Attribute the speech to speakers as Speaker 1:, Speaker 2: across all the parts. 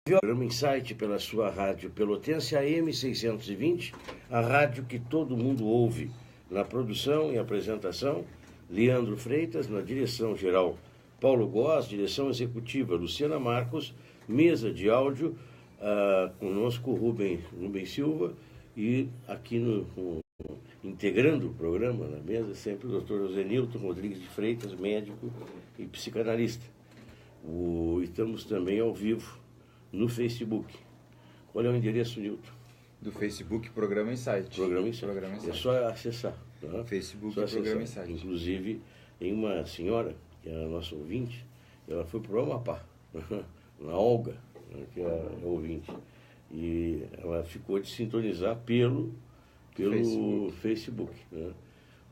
Speaker 1: Programa Insight pela sua rádio Pelotense AM 620, a rádio que todo mundo ouve. Na produção e apresentação, Leandro Freitas, na direção geral, Paulo Góes, direção executiva, Luciana Marcos, mesa de áudio, conosco Rubem Silva, e aqui integrando o programa na mesa, sempre o Dr. Zenilton Rodrigues de Freitas, médico e psicanalista. Estamos também ao vivo no Facebook. Qual é o endereço, Nilton?
Speaker 2: Do Facebook, Programa Insight.
Speaker 1: Programa Insight. É só acessar. Tá?
Speaker 2: Facebook,
Speaker 1: só acessar.
Speaker 2: Programa Insight.
Speaker 1: Inclusive, tem uma senhora, que é a nossa ouvinte, ela foi para o Amapá, na Olga, que é a ouvinte, e ela ficou de sintonizar pelo Facebook. Né?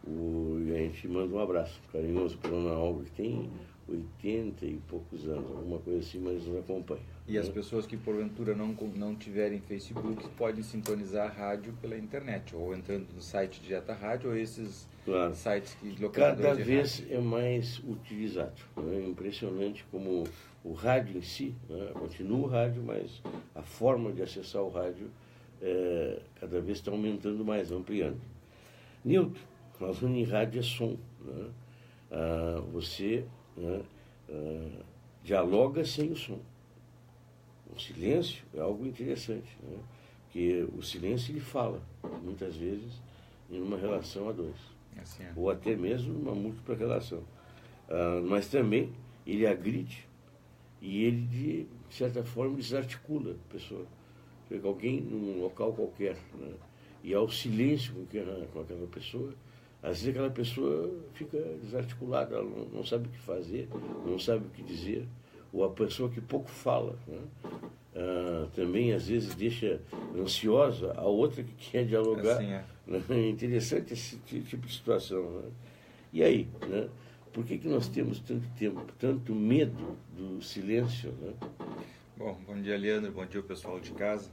Speaker 1: E a gente manda um abraço carinhoso para a Dona Olga, que tem 80 e poucos anos, alguma coisa assim, mas nos acompanha.
Speaker 2: E as pessoas que porventura não tiverem Facebook podem sintonizar a rádio pela internet, ou entrando no site Dieta Rádio, ou esses sites que
Speaker 1: cada vez é mais utilizado. Né? É impressionante como o rádio em si, né? Continua o rádio, mas a forma de acessar o rádio cada vez está aumentando mais, ampliando. Nilton, falando em rádio é som. Né? Você dialoga sem o som. O silêncio é algo interessante, né? Porque o silêncio ele fala, muitas vezes, em uma relação a dois.
Speaker 2: Assim é.
Speaker 1: Ou até mesmo numa múltipla relação. Mas também ele agride e ele, de certa forma, desarticula a pessoa. Pega alguém num local qualquer, né? E ao silêncio com aquela pessoa, às vezes aquela pessoa fica desarticulada, ela não sabe o que fazer, não sabe o que dizer. Ou a pessoa que pouco fala, né? Também às vezes deixa ansiosa a outra que quer dialogar.
Speaker 2: Assim é.
Speaker 1: Né? É interessante esse tipo de situação. Né? E aí, né? Por que nós temos tanto medo do silêncio? Né?
Speaker 2: Bom dia, Leandro, bom dia, pessoal de casa.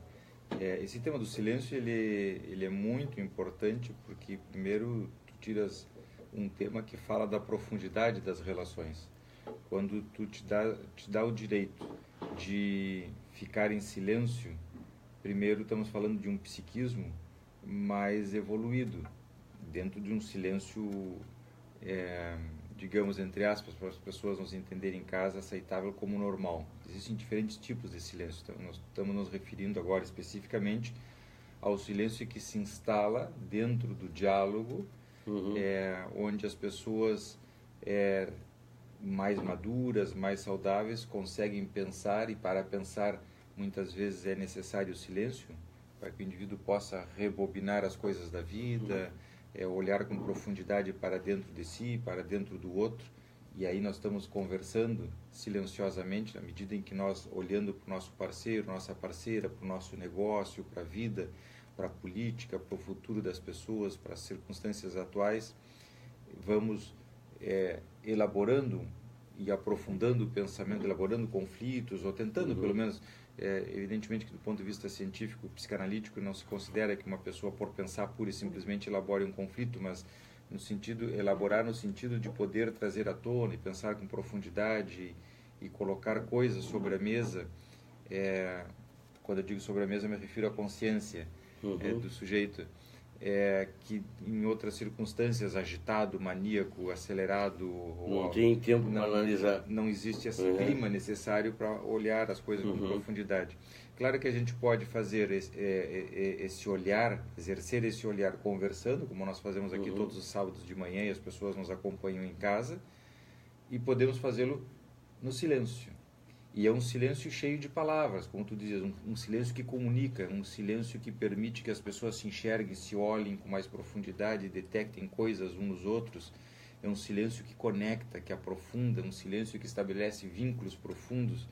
Speaker 2: Esse tema do silêncio ele é muito importante porque, primeiro, tu tiras um tema que fala da profundidade das relações. Quando tu te dá o direito de ficar em silêncio, primeiro estamos falando de um psiquismo mais evoluído, dentro de um silêncio, digamos, entre aspas, para as pessoas nos entenderem em casa, aceitável como normal. Existem diferentes tipos de silêncio, então nós estamos nos referindo agora especificamente ao silêncio que se instala dentro do diálogo, onde as pessoas mais maduras, mais saudáveis, conseguem pensar, e para pensar muitas vezes é necessário o silêncio, para que o indivíduo possa rebobinar as coisas da vida, olhar com profundidade para dentro de si, para dentro do outro, e aí nós estamos conversando silenciosamente, na medida em que nós, olhando para o nosso parceiro, nossa parceira, para o nosso negócio, para a vida, para a política, para o futuro das pessoas, para as circunstâncias atuais, vamos elaborando e aprofundando o pensamento, elaborando conflitos, ou tentando, pelo menos, evidentemente que do ponto de vista científico, psicanalítico, não se considera que uma pessoa, por pensar pura e simplesmente, elabore um conflito, mas elaborar no sentido de poder trazer à tona e pensar com profundidade e colocar coisas sobre a mesa. Quando eu digo sobre a mesa, me refiro à consciência do sujeito, que em outras circunstâncias, agitado, maníaco, acelerado,
Speaker 1: não tem tempo para analisar.
Speaker 2: Não existe esse clima necessário para olhar as coisas com profundidade. Claro que a gente pode fazer esse olhar, exercer esse olhar conversando, como nós fazemos aqui todos os sábados de manhã e as pessoas nos acompanham em casa, e podemos fazê-lo no silêncio. E é um silêncio cheio de palavras, como tu dizes, um silêncio que comunica, um silêncio que permite que as pessoas se enxerguem, se olhem com mais profundidade, detectem coisas uns nos outros. É um silêncio que conecta, que aprofunda, um silêncio que estabelece vínculos profundos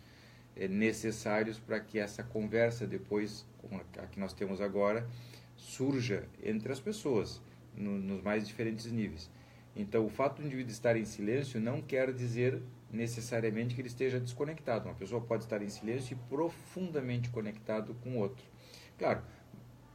Speaker 2: necessários para que essa conversa depois, como a que nós temos agora, surja entre as pessoas, nos mais diferentes níveis. Então, o fato do indivíduo estar em silêncio não quer dizer necessariamente que ele esteja desconectado. Uma pessoa pode estar em silêncio e profundamente conectado com o outro. Claro,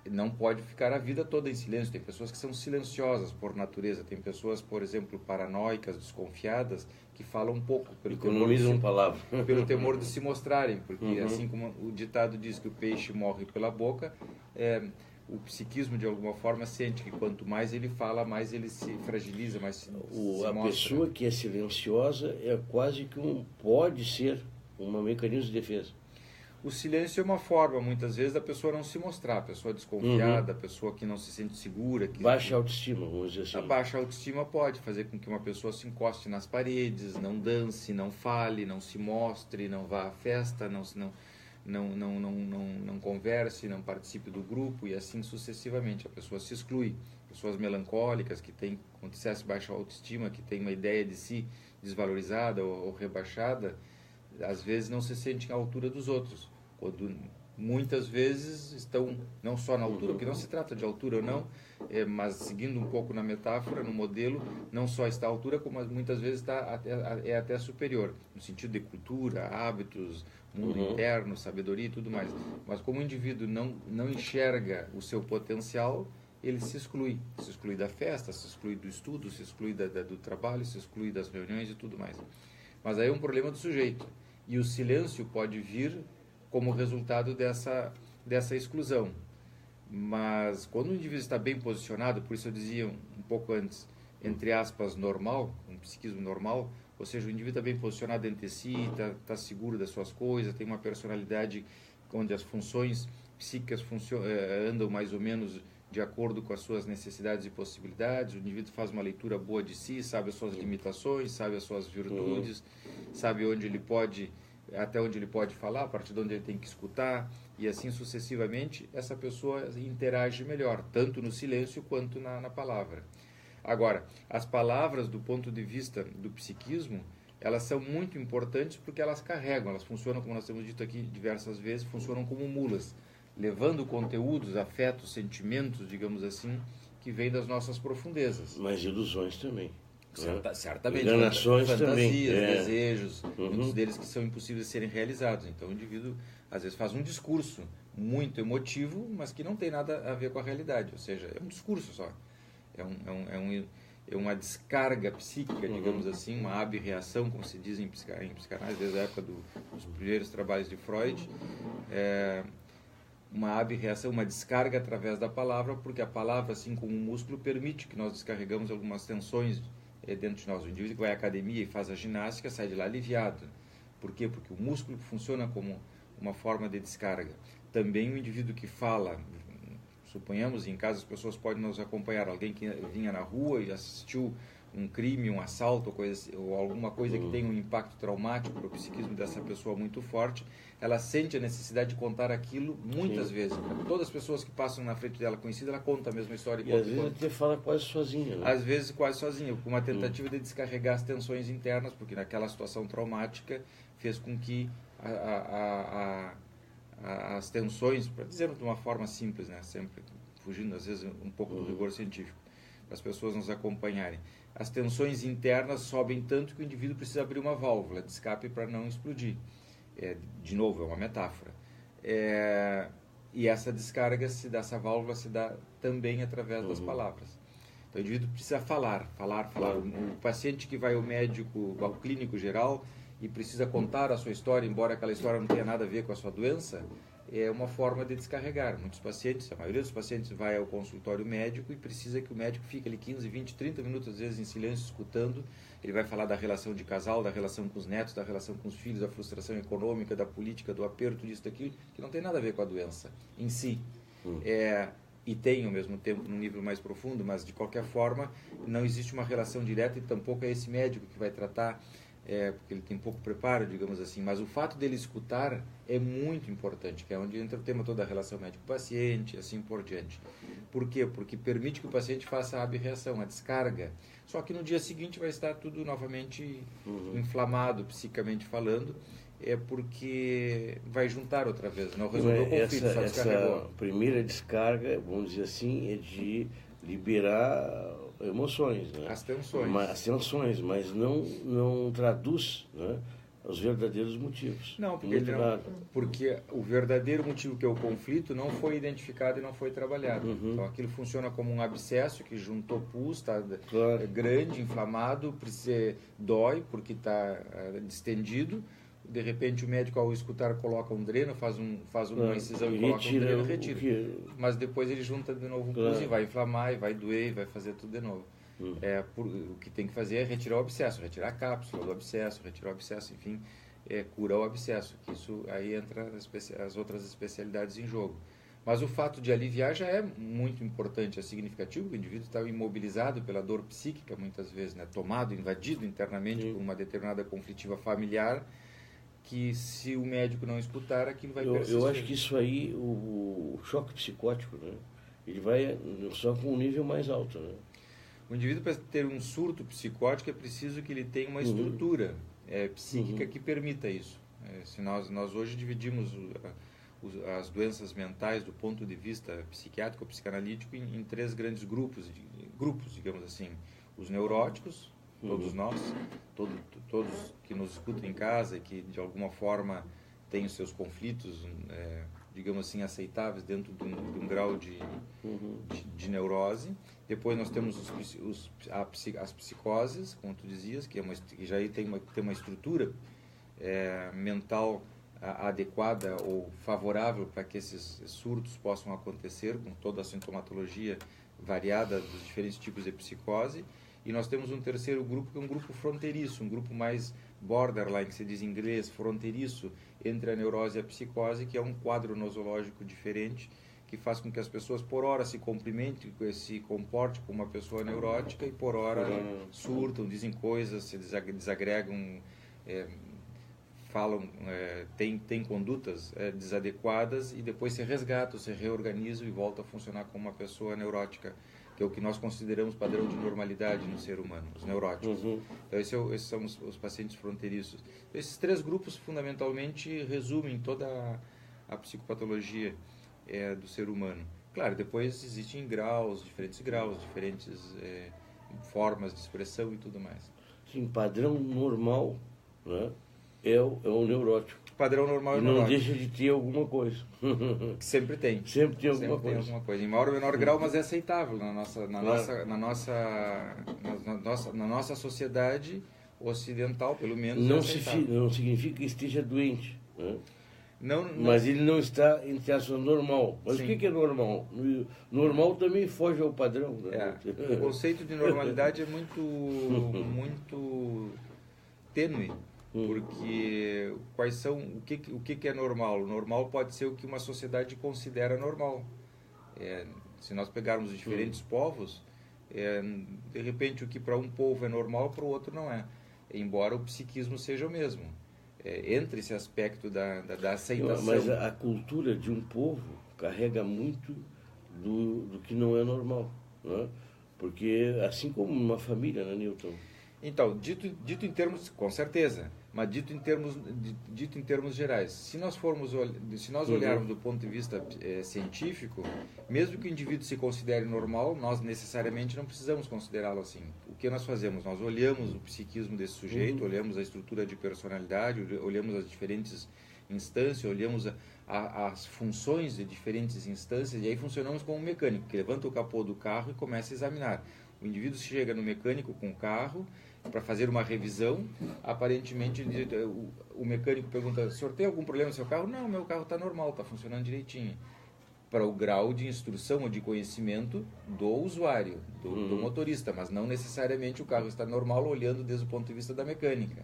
Speaker 2: não pode ficar a vida toda em silêncio. Tem pessoas que são silenciosas por natureza. Tem pessoas, por exemplo, paranoicas, desconfiadas, que falam um pouco.
Speaker 1: Economizam palavras.
Speaker 2: Pelo temor de se mostrarem. Porque, assim como o ditado diz que o peixe morre pela boca, o psiquismo, de alguma forma, sente que quanto mais ele fala, mais ele se fragiliza, mais se
Speaker 1: A
Speaker 2: mostra.
Speaker 1: pessoa que é silenciosa é quase que pode ser um mecanismo de defesa.
Speaker 2: O silêncio é uma forma, muitas vezes, da pessoa não se mostrar, a pessoa desconfiada, a pessoa que não se sente segura.
Speaker 1: Baixa autoestima, vamos dizer assim.
Speaker 2: A baixa autoestima pode fazer com que uma pessoa se encoste nas paredes, não dance, não fale, não se mostre, não vá à festa, não converse, não participe do grupo e assim sucessivamente. A pessoa se exclui. Pessoas melancólicas que têm, como dissesse, baixa autoestima, que têm uma ideia de si desvalorizada ou rebaixada, às vezes não se sentem à altura dos outros. Quando muitas vezes estão não só na altura, porque não se trata de altura ou não, mas seguindo um pouco na metáfora, no modelo, não só está à altura, como muitas vezes é até superior, no sentido de cultura, hábitos, mundo interno, sabedoria e tudo mais. Mas como o indivíduo não enxerga o seu potencial, ele se exclui da festa, se exclui do estudo, se exclui do trabalho, se exclui das reuniões e tudo mais. Mas aí é um problema do sujeito. E o silêncio pode vir como resultado dessa exclusão. Mas quando o indivíduo está bem posicionado, por isso eu dizia um pouco antes, entre aspas, normal, um psiquismo normal, ou seja, o indivíduo está bem posicionado entre si, está seguro das suas coisas, tem uma personalidade onde as funções psíquicas andam mais ou menos de acordo com as suas necessidades e possibilidades, o indivíduo faz uma leitura boa de si, sabe as suas limitações, sabe as suas virtudes, sabe onde ele pode, até onde ele pode falar, a partir de onde ele tem que escutar, e assim sucessivamente, essa pessoa interage melhor, tanto no silêncio quanto na palavra. Agora, as palavras, do ponto de vista do psiquismo, elas são muito importantes porque elas carregam, elas funcionam, como nós temos dito aqui diversas vezes, funcionam como mulas, levando conteúdos, afetos, sentimentos, digamos assim, que vêm das nossas profundezas.
Speaker 1: Mas ilusões também.
Speaker 2: Certamente.
Speaker 1: Enganações
Speaker 2: fantasias,
Speaker 1: também.
Speaker 2: Desejos, muitos deles que são impossíveis de serem realizados. Então o indivíduo, às vezes, faz um discurso muito emotivo, mas que não tem nada a ver com a realidade. Ou seja, é um discurso só. É uma descarga psíquica, digamos assim, uma abreação, como se diz em psicanálise, desde a época dos primeiros trabalhos de Freud. Uma abreação, uma descarga através da palavra, porque a palavra, assim como o músculo, permite que nós descarregamos algumas tensões dentro de nós. O indivíduo que vai à academia e faz a ginástica sai de lá aliviado. Por quê? Porque o músculo funciona como uma forma de descarga. Também o indivíduo que fala, suponhamos, em casa as pessoas podem nos acompanhar, alguém que vinha na rua e assistiu um crime, um assalto, ou alguma coisa que tenha um impacto traumático para o psiquismo dessa pessoa muito forte, ela sente a necessidade de contar aquilo muitas vezes. Todas as pessoas que passam na frente dela conhecida, ela conta a mesma história.
Speaker 1: E às vezes até fala quase sozinha. Né?
Speaker 2: Às vezes quase sozinha, com uma tentativa de descarregar as tensões internas, porque naquela situação traumática fez com que as tensões, para dizer de uma forma simples, né, sempre fugindo às vezes um pouco do rigor científico, para as pessoas nos acompanharem, as tensões internas sobem tanto que o indivíduo precisa abrir uma válvula de escape para não explodir. De novo, é uma metáfora. E essa descarga dessa válvula se dá também através das palavras. Então, o indivíduo precisa falar. O paciente que vai ao médico, ao clínico geral, e precisa contar a sua história, embora aquela história não tenha nada a ver com a sua doença, é uma forma de descarregar. Muitos pacientes, a maioria dos pacientes vai ao consultório médico e precisa que o médico fique ali 15, 20, 30 minutos, às vezes em silêncio, escutando. Ele vai falar da relação de casal, da relação com os netos, da relação com os filhos, da frustração econômica, da política, do aperto, disso, daquilo, que não tem nada a ver com a doença em si. E tem, ao mesmo tempo, num nível mais profundo, mas, de qualquer forma, não existe uma relação direta e tampouco é esse médico que vai tratar, porque ele tem pouco preparo, digamos assim, mas o fato dele escutar é muito importante, que é onde entra o tema toda a relação médico-paciente, assim por diante. Por quê? Porque permite que o paciente faça a abreação, a descarga, só que no dia seguinte vai estar tudo novamente inflamado, psicamente falando, porque vai juntar outra vez, não resolveu o conflito, só descarregou.
Speaker 1: Essa primeira descarga, vamos dizer assim, é de liberar emoções, né?
Speaker 2: As tensões.
Speaker 1: As tensões, mas não traduz, né, os verdadeiros motivos.
Speaker 2: Não, porque o verdadeiro motivo, que é o conflito, não foi identificado e não foi trabalhado. Então aquilo funciona como um abscesso que juntou pus, está grande, inflamado, dói porque está distendido. De repente o médico, ao escutar, coloca um dreno, faz uma incisão e coloca um dreno, retira. Mas depois ele junta de novo um pus e vai inflamar, e vai doer, e vai fazer tudo de novo. O que tem que fazer é retirar o abscesso, retirar a cápsula do abscesso, retirar o abscesso, enfim, curar o abscesso. Que isso aí entra as outras especialidades em jogo. Mas o fato de aliviar já é muito importante, é significativo. O indivíduo está imobilizado pela dor psíquica, muitas vezes, né? Tomado, invadido internamente por uma determinada conflitiva familiar, que se o médico não escutar, aquilo vai persistir.
Speaker 1: Eu acho que isso aí, o choque psicótico, né? Ele vai só com um nível mais alto, né?
Speaker 2: O indivíduo, para ter um surto psicótico, é preciso que ele tenha uma estrutura psíquica que permita isso. Se nós hoje dividimos as doenças mentais do ponto de vista psiquiátrico ou psicanalítico em 3 grandes grupos, digamos assim. Os neuróticos, todos nós, todos que nos escutam em casa e que de alguma forma têm os seus conflitos, digamos assim, aceitáveis dentro de um grau de neurose. Depois nós temos as psicoses, como tu dizias, que já tem uma estrutura mental adequada ou favorável para que esses surtos possam acontecer, com toda a sintomatologia variada dos diferentes tipos de psicose. E nós temos um terceiro grupo, que é um grupo fronteiriço, um grupo mais borderline, que se diz em inglês, fronteiriço, entre a neurose e a psicose, que é um quadro nosológico diferente, que faz com que as pessoas, por hora, se comportem como uma pessoa neurótica e, por hora, surtam, dizem coisas, se desagregam, falam, têm condutas desadequadas, e depois se resgatam, se reorganizam e voltam a funcionar como uma pessoa neurótica, que é o que nós consideramos padrão de normalidade no ser humano, os neuróticos. Então, esses são os pacientes fronteiriços. Esses 3 grupos, fundamentalmente, resumem toda a psicopatologia do ser humano. Claro, depois existem diferentes formas de expressão e tudo mais.
Speaker 1: Sim, padrão normal, né, é o neurótico.
Speaker 2: Padrão normal
Speaker 1: e não deixa de ter alguma coisa.
Speaker 2: Sempre tem.
Speaker 1: Sempre tem alguma coisa.
Speaker 2: Em maior ou menor grau, mas é aceitável na nossa sociedade ocidental, pelo menos.
Speaker 1: Não significa que esteja doente, né?
Speaker 2: Não.
Speaker 1: Mas ele não está em situação normal. Mas sim. O que é normal? Normal também foge ao padrão. Né?
Speaker 2: O conceito de normalidade é muito tênue. Porque o que é normal? O normal pode ser o que uma sociedade considera normal. Se nós pegarmos os diferentes povos, de repente o que para um povo é normal, para o outro não é. Embora o psiquismo seja o mesmo. Entre esse aspecto da aceitação.
Speaker 1: Mas a cultura de um povo carrega muito do que não é normal. Né? Porque assim como uma família, né, Newton?
Speaker 2: Então, dito em termos, com certeza, mas dito em termos gerais, se nós olharmos do ponto de vista científico, mesmo que o indivíduo se considere normal, nós necessariamente não precisamos considerá-lo assim. O que nós fazemos? Nós olhamos o psiquismo desse sujeito, olhamos a estrutura de personalidade, olhamos as diferentes instâncias, olhamos as funções de diferentes instâncias, e aí funcionamos como um mecânico, que levanta o capô do carro e começa a examinar. O indivíduo chega no mecânico com o carro para fazer uma revisão. Aparentemente, o mecânico pergunta: o senhor tem algum problema no seu carro? Não, meu carro está normal, está funcionando direitinho. Para o grau de instrução ou de conhecimento do usuário, do motorista, mas não necessariamente o carro está normal olhando desde o ponto de vista da mecânica,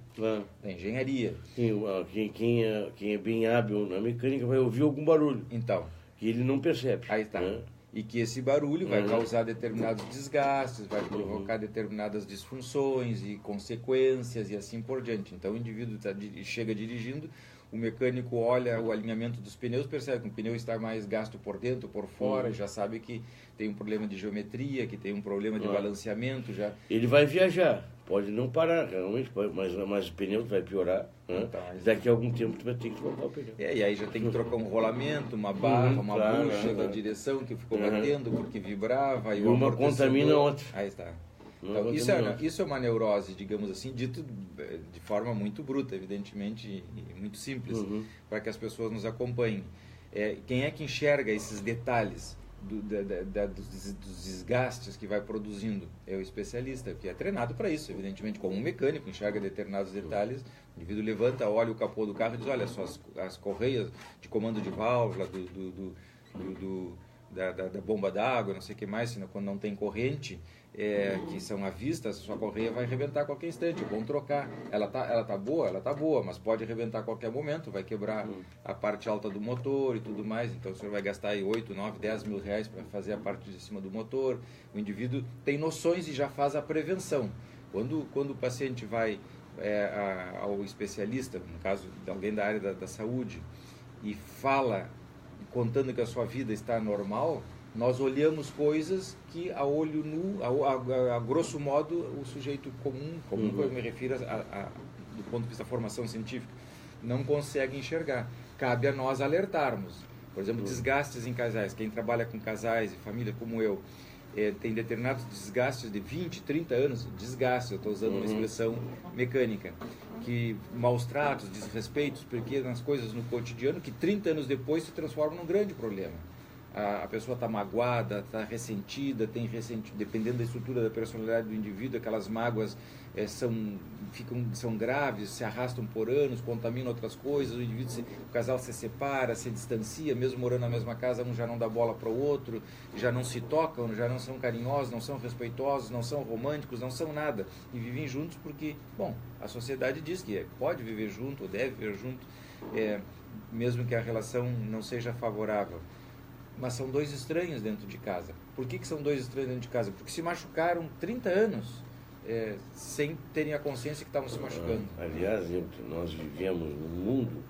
Speaker 2: da engenharia.
Speaker 1: Quem é bem hábil na mecânica vai ouvir algum barulho.
Speaker 2: Então,
Speaker 1: que ele não percebe.
Speaker 2: Aí está. Né? E que esse barulho vai causar determinados desgastes, vai provocar determinadas disfunções e consequências e assim por diante. Então o indivíduo chega dirigindo, o mecânico olha o alinhamento dos pneus, percebe que o pneu está mais gasto por dentro, por fora, já sabe que tem um problema de geometria, que tem um problema de balanceamento.
Speaker 1: Ele vai viajar, pode não parar realmente, mas o pneu vai piorar. Né? Então, daqui a algum tempo tu vai ter que trocar o pneu.
Speaker 2: E aí já tem que trocar um rolamento, uma barra, uma bucha da direção que ficou batendo porque vibrava.
Speaker 1: E uma contamina a outra.
Speaker 2: Aí está. Então, isso é uma neurose, digamos assim, dito de forma muito bruta, evidentemente, e muito simples, para que as pessoas nos acompanhem. Quem é que enxerga esses detalhes dos desgastes que vai produzindo? É o especialista, que é treinado para isso, evidentemente, como um mecânico, enxerga determinados detalhes, o indivíduo levanta, olha o capô do carro e diz, olha só, as correias de comando de válvula, da bomba d'água, não sei o que mais, quando não tem corrente, que são à vista, a sua correia vai arrebentar a qualquer instante, é bom trocar. Ela tá boa, mas pode arrebentar a qualquer momento, vai quebrar a parte alta do motor e tudo mais, então o senhor vai gastar aí 8, 9, 10 mil reais para fazer a parte de cima do motor. O indivíduo tem noções e já faz a prevenção. Quando o paciente vai ao especialista, no caso de alguém da área da saúde, e fala, contando que a sua vida está normal, nós olhamos coisas que a olho nu, a grosso modo, o sujeito comum que eu me refiro do ponto de vista da formação científica, não consegue enxergar. Cabe a nós alertarmos. Por exemplo, desgastes em casais. Quem trabalha com casais e família como eu, tem determinados desgastes de 20, 30 anos, desgaste, eu estou usando uma expressão mecânica, que maus tratos, desrespeitos, pequenas coisas no cotidiano, que 30 anos depois se transformam num grande problema. A pessoa está magoada, está ressentida, dependendo da estrutura da personalidade do indivíduo, aquelas mágoas são graves, se arrastam por anos, contaminam outras coisas, o casal se separa, se distancia, mesmo morando na mesma casa, um já não dá bola para o outro, já não se tocam, já não são carinhosos, não são respeitosos, não são românticos, não são nada, e vivem juntos porque, bom, a sociedade diz que pode viver junto, ou deve viver junto, mesmo que a relação não seja favorável. Mas são dois estranhos dentro de casa. Por que são dois estranhos dentro de casa? Porque se machucaram 30 anos sem terem a consciência que estavam se machucando.
Speaker 1: Aliás, nós vivemos num mundo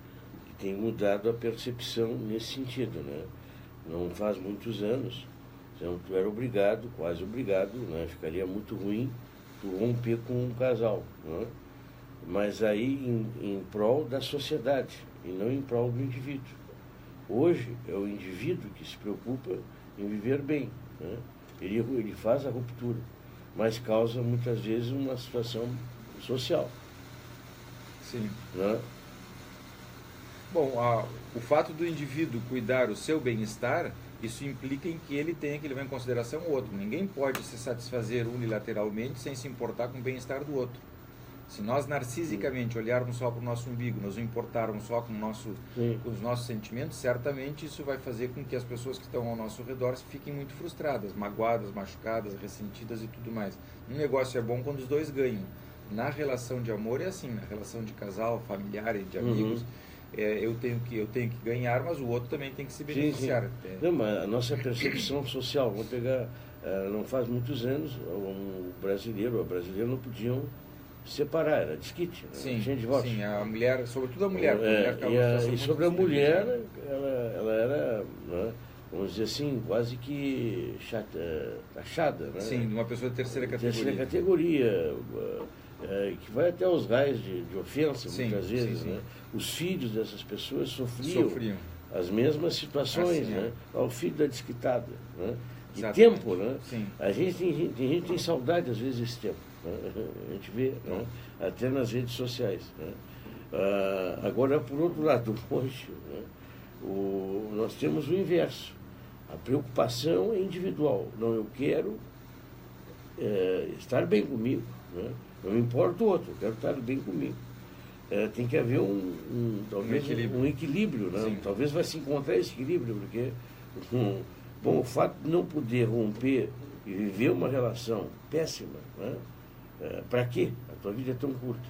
Speaker 1: que tem mudado a percepção nesse sentido, né? Não faz muitos anos, então tu era obrigado, quase obrigado, né? Ficaria muito ruim tu romper com um casal, né? Mas aí em prol da sociedade e não em prol do indivíduo. Hoje é o indivíduo que se preocupa em viver bem, né? Ele faz a ruptura, mas causa muitas vezes uma situação social.
Speaker 2: Sim.
Speaker 1: Né?
Speaker 2: Bom, o fato do indivíduo cuidar o seu bem-estar, isso implica em que ele tenha que levar em consideração o outro. Ninguém pode se satisfazer unilateralmente sem se importar com o bem-estar do outro. Se nós narcisicamente olharmos só para o nosso umbigo, nos importarmos só com os nossos sentimentos, certamente isso vai fazer com que as pessoas que estão ao nosso redor fiquem muito frustradas, magoadas, machucadas, ressentidas e tudo mais. Um negócio é bom quando os dois ganham. Na relação de amor é assim, na relação de casal, familiar e de amigos, eu tenho que ganhar, mas o outro também tem que se beneficiar.
Speaker 1: Sim. Não, mas a nossa percepção social, vamos pegar, não faz muitos anos, o brasileiro ou a brasileira não podiam separar, era desquite,
Speaker 2: sim,
Speaker 1: tinha divórcio.
Speaker 2: Sim, a mulher, sobretudo a mulher.
Speaker 1: E sobre a mulher, ela era, né, vamos dizer assim, quase que taxada. Né?
Speaker 2: Sim, de uma pessoa de terceira categoria.
Speaker 1: Terceira categoria, que vai até os raios de ofensa, muitas vezes.
Speaker 2: Sim.
Speaker 1: Né? Os filhos dessas pessoas sofriam as mesmas situações, né? O filho da desquitada. Né? De tempo, né?
Speaker 2: Sim.
Speaker 1: A gente tem saudade, às vezes, desse tempo. A gente vê, né? Até nas redes sociais. Né? Agora, por outro lado, hoje, né? Nós temos o inverso. A preocupação é individual. Não, eu quero estar bem comigo. Né? Não importa o outro, eu quero estar bem comigo. Tem que haver talvez um equilíbrio. Né? Talvez vai se encontrar esse equilíbrio, porque o fato de não poder romper e viver uma relação péssima, né? Para quê? A tua vida é tão curta.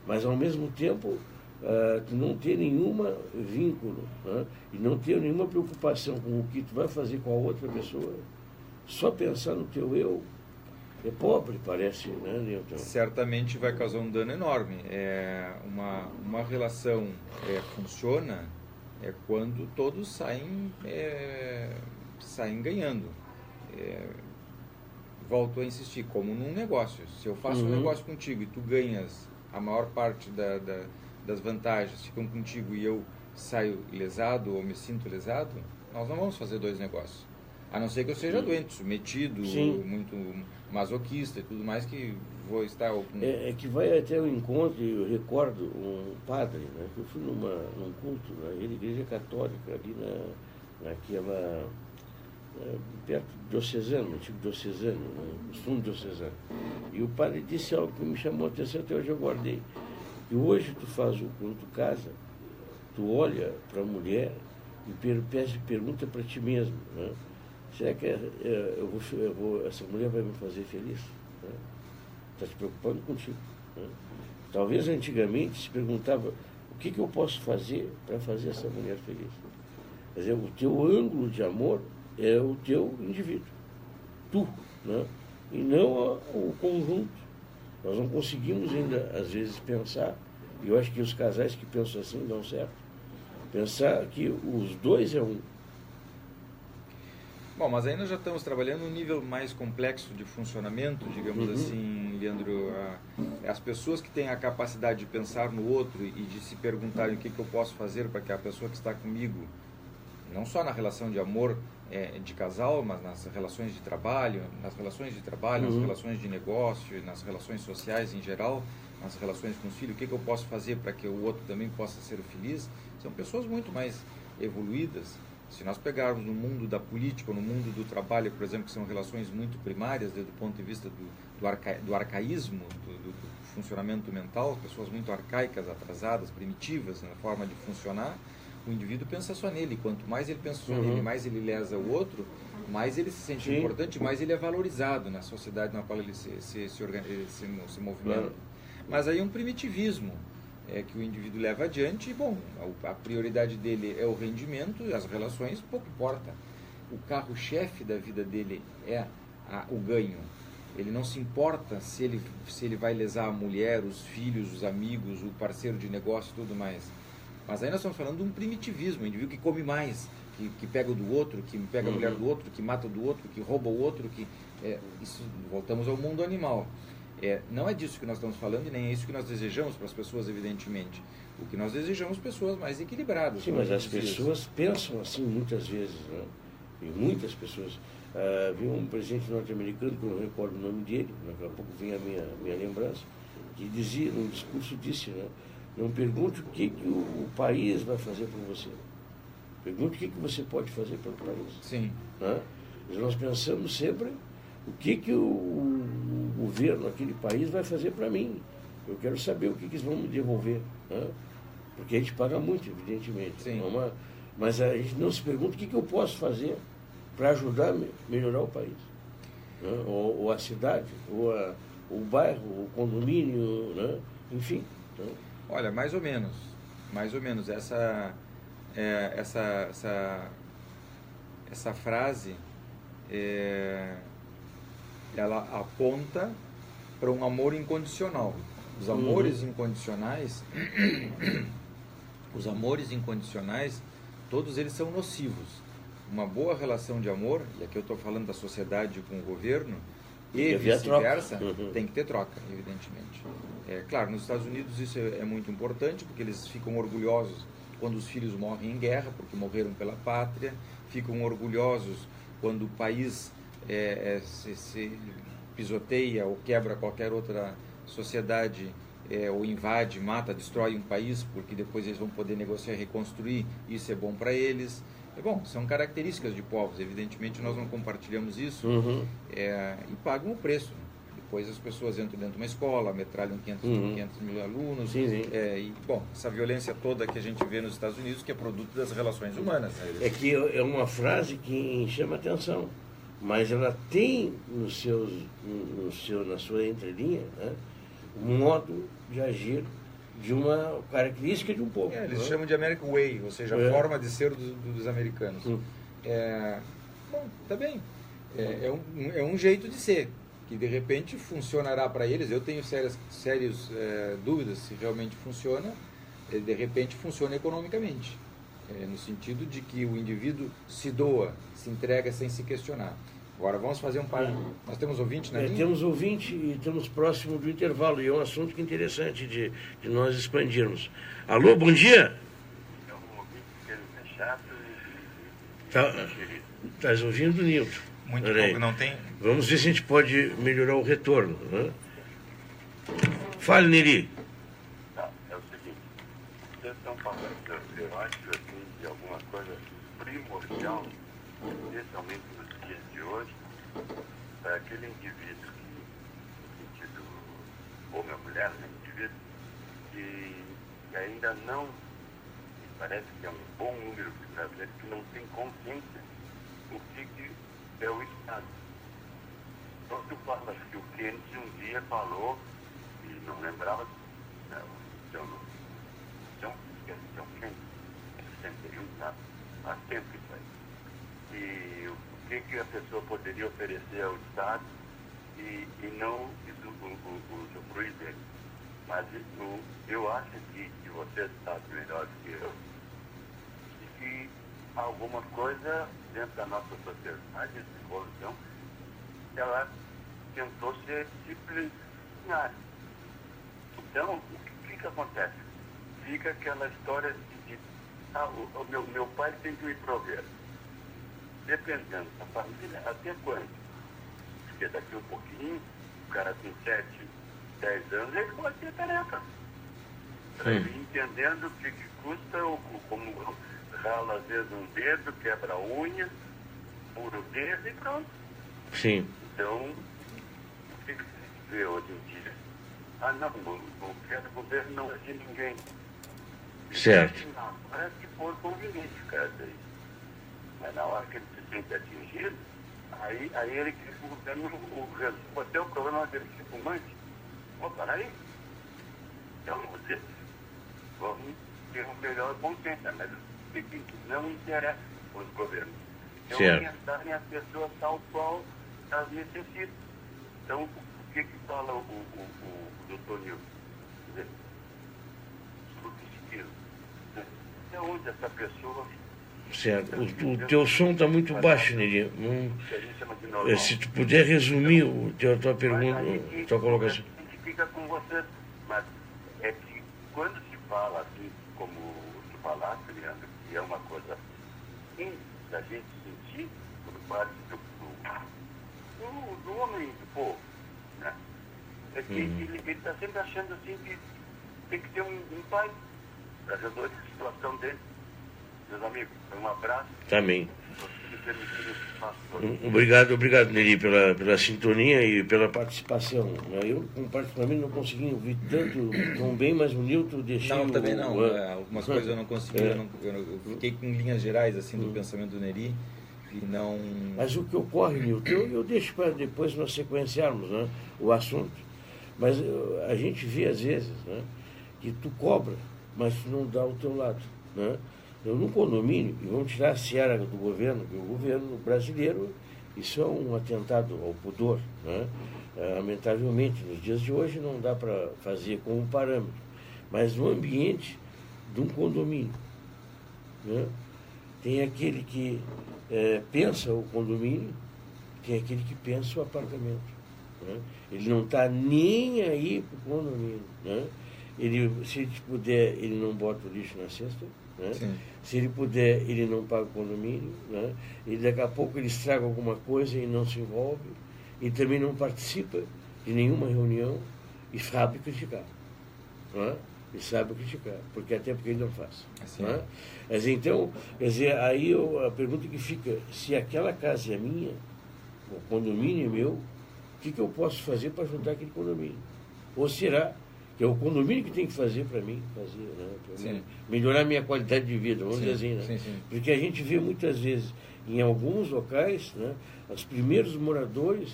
Speaker 1: Mas, ao mesmo tempo, tu não ter nenhum vínculo, né? E não ter nenhuma preocupação com o que tu vai fazer com a outra pessoa, só pensar no teu eu, é pobre, parece, né, Newton?
Speaker 2: Certamente vai causar um dano enorme. Uma relação funciona quando todos saem ganhando. Volto a insistir, como num negócio. Se eu faço um negócio contigo e tu ganhas a maior parte das vantagens, ficam contigo e eu saio lesado ou me sinto lesado, nós não vamos fazer dois negócios. A não ser que eu seja doente, submetido,
Speaker 1: Sim.
Speaker 2: muito masoquista e tudo mais, que vou estar...
Speaker 1: É que vai até o encontro, eu recordo um padre, né, que eu fui num culto na igreja católica, ali naquela... perto do diocesano, antigo diocesano, né, o sumo diocesano. E o padre disse algo que me chamou a atenção, até hoje eu guardei. E hoje tu faz, quando tu casa, tu olha para a mulher e pergunta para ti mesmo, né? Será que essa mulher vai me fazer feliz? Está se preocupando contigo. Né? Talvez antigamente se perguntava o que eu posso fazer para fazer essa mulher feliz. Quer dizer, o teu ângulo de amor é o teu indivíduo, tu, né? E não o conjunto. Nós não conseguimos ainda, às vezes, pensar, e eu acho que os casais que pensam assim dão certo, pensar que os dois é um.
Speaker 2: Bom, mas aí nós já estamos trabalhando um nível mais complexo de funcionamento, digamos assim, Leandro. As pessoas que têm a capacidade de pensar no outro e de se perguntarem o que eu posso fazer para que a pessoa que está comigo, não só na relação de amor de casal, mas nas relações de trabalho, nas relações de negócio, nas relações sociais em geral, nas relações com os filhos, o que eu posso fazer para que o outro também possa ser feliz, são pessoas muito mais evoluídas. Se nós pegarmos no mundo da política, ou no mundo do trabalho, por exemplo, que são relações muito primárias, desde o ponto de vista do arcaísmo, do funcionamento mental, pessoas muito arcaicas, atrasadas, primitivas na forma de funcionar, o indivíduo pensa só nele. Quanto mais ele pensa só nele, mais ele lesa o outro, mais ele se sente importante, mais ele é valorizado na sociedade na qual ele se movimenta. Mas aí é um primitivismo que o indivíduo leva adiante, e bom, a prioridade dele é o rendimento, as relações, pouco importa. O carro-chefe da vida dele é o ganho. Ele não se importa se ele vai lesar a mulher, os filhos, os amigos, o parceiro de negócio e tudo mais. Mas aí nós estamos falando de um primitivismo, um indivíduo que come mais, que pega o do outro, que pega a mulher do outro, que mata o do outro, que rouba o outro, voltamos ao mundo animal. Não é disso que nós estamos falando e nem é isso que nós desejamos para as pessoas, evidentemente. O que nós desejamos, pessoas mais equilibradas.
Speaker 1: Sim, mas as pessoas pensam assim muitas vezes, né? E muitas pessoas. Vi um presidente norte-americano, que eu não recordo o nome dele, daqui a pouco vem a minha lembrança, que dizia, num discurso disse, né? Não pergunte o que o país vai fazer por você. Pergunte o que você pode fazer pelo país.
Speaker 2: Sim.
Speaker 1: Né? Nós pensamos sempre o que o governo, aquele país, vai fazer para mim. Eu quero saber o que eles vão me devolver. Né? Porque a gente paga muito, evidentemente.
Speaker 2: Sim.
Speaker 1: Mas a gente não se pergunta o que eu posso fazer para ajudar a melhorar o país. Né? Ou a cidade, ou o bairro, o condomínio, né? Enfim. Né?
Speaker 2: Olha, mais ou menos. Essa frase... ela aponta para um amor incondicional. Os amores incondicionais, todos eles são nocivos. Uma boa relação de amor, e aqui eu estou falando da sociedade com o governo, e vice-versa, tem que ter troca, evidentemente. Claro, nos Estados Unidos isso é muito importante, porque eles ficam orgulhosos quando os filhos morrem em guerra, porque morreram pela pátria, ficam orgulhosos quando o país se pisoteia ou quebra qualquer outra sociedade, ou invade, mata, destrói um país, porque depois eles vão poder negociar e reconstruir, isso é bom para eles. São características de povos, evidentemente nós não compartilhamos isso, e pagam o preço. Depois as pessoas entram dentro de uma escola, metralham 500 mil alunos. Essa violência toda que a gente vê nos Estados Unidos, que é produto das relações humanas.
Speaker 1: É que é uma frase que chama atenção, mas ela tem na sua entrelinha, né, um modo de agir de uma característica de um povo.
Speaker 2: Eles chamam de American Way, ou seja, a forma de ser dos americanos. Tá bem. É um jeito de ser, que de repente funcionará para eles. Eu tenho sérias dúvidas se realmente funciona. De repente funciona economicamente, no sentido de que o indivíduo se doa, se entrega sem se questionar. Agora vamos fazer Nós temos ouvinte na linha?
Speaker 1: Temos ouvinte e estamos próximo do intervalo, e é um assunto que é interessante de nós expandirmos. Alô, bom dia?
Speaker 3: É um ouvinte que ele é chato
Speaker 1: Estás ouvindo, Nilton?
Speaker 2: Muito pouco, não tem...
Speaker 1: Vamos ver se a gente pode melhorar o retorno. Né? Fale, Neri.
Speaker 3: É o seguinte, vocês estão falando, eu acho assim, de alguma coisa primordial, especialmente nos dias de hoje, para aquele indivíduo que, no sentido, homem ou mulher, né, indivíduo, que ainda não, me parece que é um bom número de brasileiros que não tem consciência do que é o Estado. Então, tu falas que o Kennedy um dia falou, e não lembrava, né, John Kennedy, 61, tá? Faz tempo isso aí. E o que a pessoa poderia oferecer ao Estado e não usufruir dele. Mas eu acho que você sabe melhor do que eu, que alguma coisa dentro da nossa sociedade, essa evolução, ela tentou ser disciplinar. Então, o que acontece? Fica aquela história de o meu pai tem que me prover. Dependendo da família, até quando? Porque daqui um pouquinho, o cara tem 7, 10 anos, ele pode ter tarefa. Para ele entendendo o que custa, como rala às vezes um dedo, quebra a unha, fura o dedo e pronto.
Speaker 1: Sim.
Speaker 3: Então, o que se vê hoje em dia? Não quero governo não é de ninguém.
Speaker 1: Certo.
Speaker 3: Não, parece que for conveniente, cara, daí. Mas na hora que ele se sente atingido, aí ele quer que o governo resolva até o problema dele ser fumante. Para aí. Então, vamos ter um melhor consciência, mas não interessa os governos. Então, orientarem as pessoas tal qual elas necessitam. Então, o que fala o doutor Nilton? Sobre o estilo. É onde essa pessoa...
Speaker 1: Certo. O teu som está muito baixo, Neri. Se tu puder resumir a tua pergunta, a tua colocação.
Speaker 3: A gente fica com você, mas é que quando se fala assim, como tu falaste, Leandro, que é uma coisa assim, da gente sentir por parte do homem, do povo, né? É que ele está sempre achando assim que tem que ter um pai para resolver a situação dele. Meus amigos, um abraço.
Speaker 1: Também. Obrigado, Neri, pela sintonia e pela participação. Eu, particularmente, não consegui ouvir tanto tão bem, mas o Nilton deixou...
Speaker 2: Não, também não. Algumas coisas eu não consegui. Eu fiquei com linhas gerais assim do pensamento do Neri e não...
Speaker 1: Mas o que ocorre, Nilton, eu deixo para depois nós sequenciarmos, né, o assunto. Mas a gente vê, às vezes, né, que tu cobra, mas tu não dá o teu lado, né? Eu, no condomínio, e vamos tirar a seara do governo, que o governo brasileiro, isso é um atentado ao pudor, né? Lamentavelmente, nos dias de hoje não dá para fazer como parâmetro, mas no ambiente de um condomínio, né, tem aquele que pensa o condomínio, tem aquele que pensa o apartamento, né? Ele não está nem aí para o condomínio, né? Se ele puder, ele não bota o lixo na cesta, né? Se ele puder, ele não paga o condomínio, né? E daqui a pouco ele estraga alguma coisa e não se envolve, e também não participa de nenhuma reunião e sabe criticar, né? E sabe criticar, porque ele não faz,
Speaker 2: assim,
Speaker 1: né? Mas então, quer dizer, aí a pergunta que fica, se aquela casa é minha, o condomínio é meu, o que eu posso fazer para ajudar aquele condomínio? Ou será que é o condomínio que tem que fazer para mim, né? Melhorar a minha qualidade de vida, vamos dizer assim, né?
Speaker 2: Sim.
Speaker 1: Porque a gente vê muitas vezes, em alguns locais, né, os primeiros moradores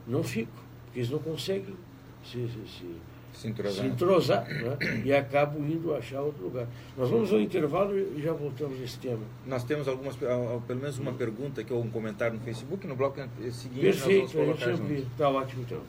Speaker 1: não ficam, porque eles não conseguem se entrosar, né? E acabam indo achar outro lugar. Nós vamos ao intervalo e já voltamos a esse tema.
Speaker 2: Nós temos pelo menos uma pergunta, que é um comentário no Facebook, no bloco seguinte.
Speaker 1: Perfeito,
Speaker 2: nós vamos colocar junto.
Speaker 1: Está ótimo então.